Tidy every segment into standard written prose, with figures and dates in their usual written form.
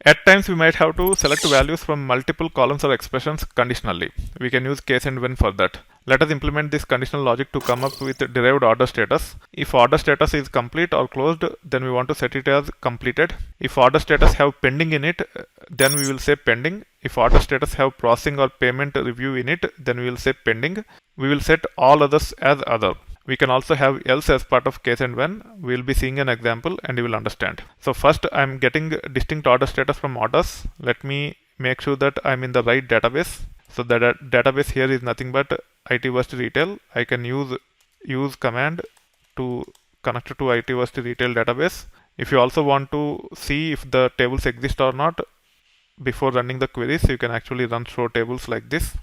At times, we might have to select values from multiple columns or expressions conditionally. We can use case and when for that. Let us implement this conditional logic to come up with derived order status. If order status is complete or closed, then we want to set it as completed. If order status have pending in it, then we will say pending. If order status have processing or payment review in it, then we will say pending. We will set all others as other. We can also have else as part of case and when. We will be seeing an example and you will understand. So first I am getting distinct order status from orders. Let me make sure that I am in the right database. So the database here is nothing but IT Varsity Retail. I can use command to connect to IT Varsity Retail database. If you also want to see if the tables exist or not before running the queries, you can actually run show tables like this.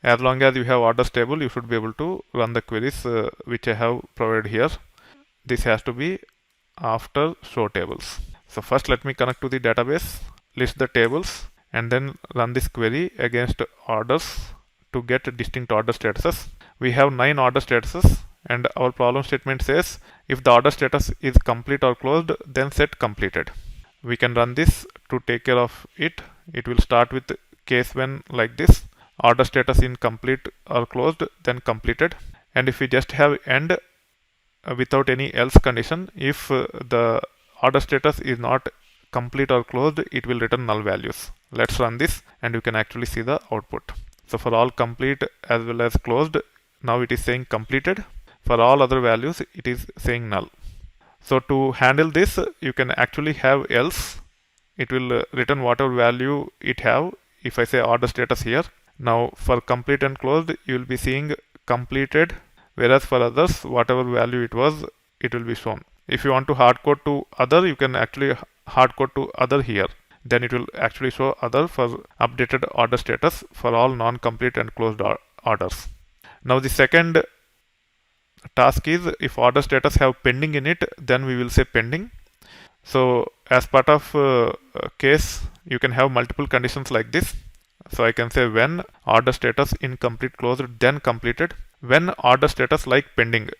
As long as you have orders table, you should be able to run the queries which I have provided here. This has to be after show tables. So first let me connect to the database, list the tables, and then run this query against orders to get distinct order statuses. We have 9 order statuses and our problem statement says if the order status is complete or closed, then set completed. We can run this to take care of it. It will start with case when like this. Order status in complete or closed, then completed. And if we just have end without any else condition, if the order status is not complete or closed, it will return null values. Let's run this and you can actually see the output. So for all complete as well as closed, now it is saying completed. For all other values, it is saying null. So to handle this, you can actually have else. It will return whatever value it have. If I say order status here, now for complete and closed, you will be seeing completed, whereas for others, whatever value it was, it will be shown. If you want to hardcode to other, you can actually hardcode to other here. Then it will actually show other for updated order status for all non-complete and closed orders. Now the second task is if order status have pending in it, then we will say pending. So as part of case, you can have multiple conditions like this. So I can say when order status incomplete closed, then completed. When order status like pending.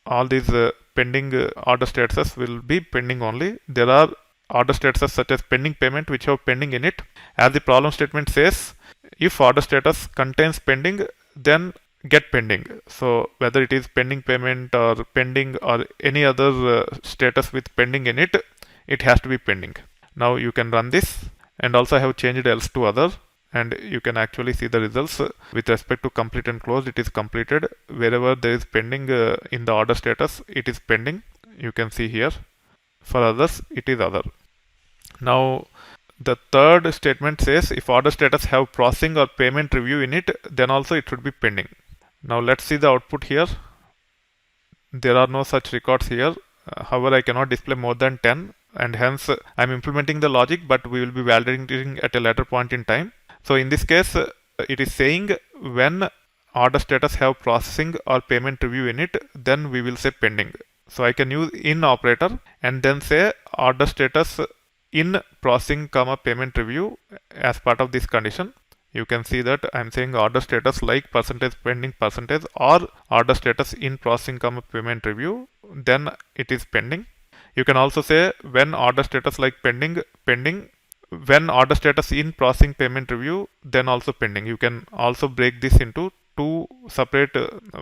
All these pending order statuses will be pending only. There are order statuses such as pending payment which have pending in it. As the problem statement says, if order status contains pending, then get pending. So whether it is pending payment or pending or any other status with pending in it, it has to be pending. Now you can run this, and also I have changed else to other, and you can actually see the results with respect to complete and closed. It is completed. Wherever there is pending in the order status, it is pending. You can see here. For others, it is other. Now the third statement says if order status have processing or payment review in it, then also it should be pending. Now let's see the output here. There are no such records here. However, I cannot display more than 10, and hence I am implementing the logic, but we will be validating at a later point in time. So in this case, it is saying when order status have processing or payment review in it, then we will say pending. So I can use in operator and then say order status in processing comma payment review as part of this condition. You can see that I am saying order status like percentage pending percentage or order status in processing comma payment review, then it is pending. You can also say when order status like pending, when order status in processing payment review, then also pending. You can also break this into two separate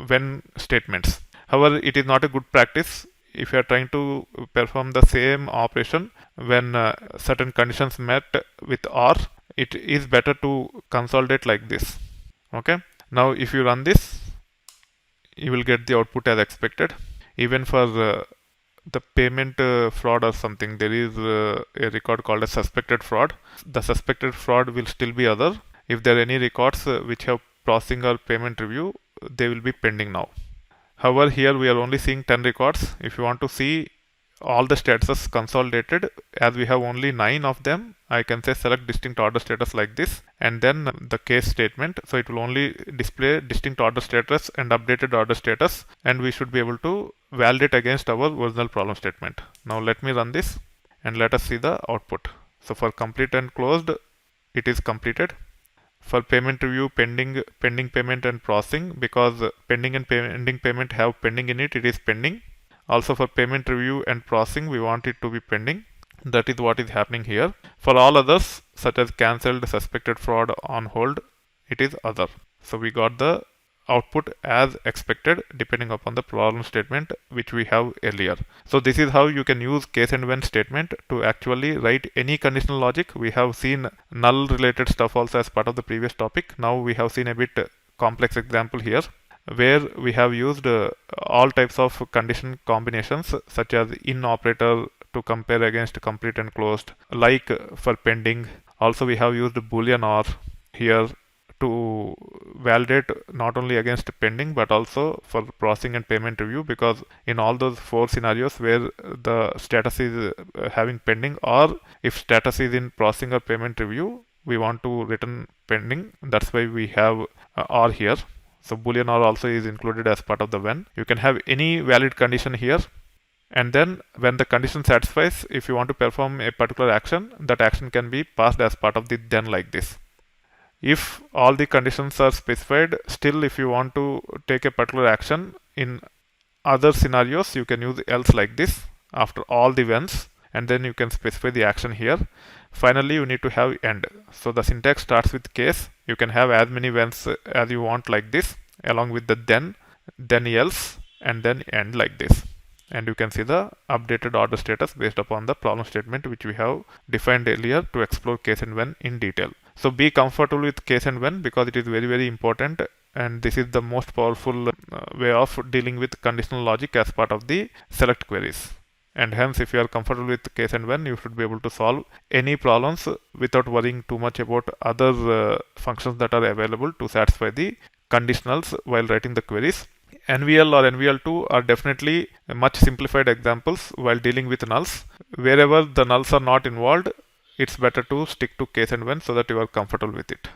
when statements. However, it is not a good practice if you are trying to perform the same operation when certain conditions met with or. It is better to consolidate like this. Okay. Now if you run this, you will get the output as expected. Even for the payment fraud or something, there is a record called a suspected fraud. The suspected fraud will still be other. If there are any records which have processing or payment review, they will be pending now. However, here we are only seeing 10 records. If you want to see all the statuses consolidated, as we have only 9 of them, I can say select distinct order status like this and then the case statement. So it will only display distinct order status and updated order status, and we should be able to validate against our original problem statement. Now let me run this and let us see the output. So for complete and closed, it is completed. For payment review, pending payment and processing, because pending and pending payment have pending in it, it is pending. Also for payment review and processing, we want it to be pending. That is what is happening here. For all others, such as cancelled, suspected fraud, on hold, it is other. So we got the output as expected depending upon the problem statement which we have earlier. So this is how you can use case and when statement to actually write any conditional logic. We have seen null related stuff also as part of the previous topic. Now we have seen a bit complex example here where we have used all types of condition combinations such as in operator to compare against complete and closed, like for pending. Also we have used boolean or here to validate not only against pending but also for processing and payment review, because in all those 4 scenarios where the status is having pending, or if status is in processing or payment review, we want to return pending. That's why we have or here. So boolean or also is included as part of the when. You can have any valid condition here, and then when the condition satisfies, if you want to perform a particular action, that action can be passed as part of the then like this. If all the conditions are specified, still if you want to take a particular action in other scenarios, you can use else like this after all the whens, and then you can specify the action here. Finally, you need to have end. So the syntax starts with case. You can have as many whens as you want like this, along with the then else, and then end like this. And you can see the updated order status based upon the problem statement which we have defined earlier to explore case and when in detail. So be comfortable with case and when, because it is very, very important, and this is the most powerful way of dealing with conditional logic as part of the select queries. And hence, if you are comfortable with case and when, you should be able to solve any problems without worrying too much about other functions that are available to satisfy the conditionals while writing the queries. NVL or NVL2 are definitely much simplified examples while dealing with nulls. Wherever the nulls are not involved, it's better to stick to case and when so that you are comfortable with it.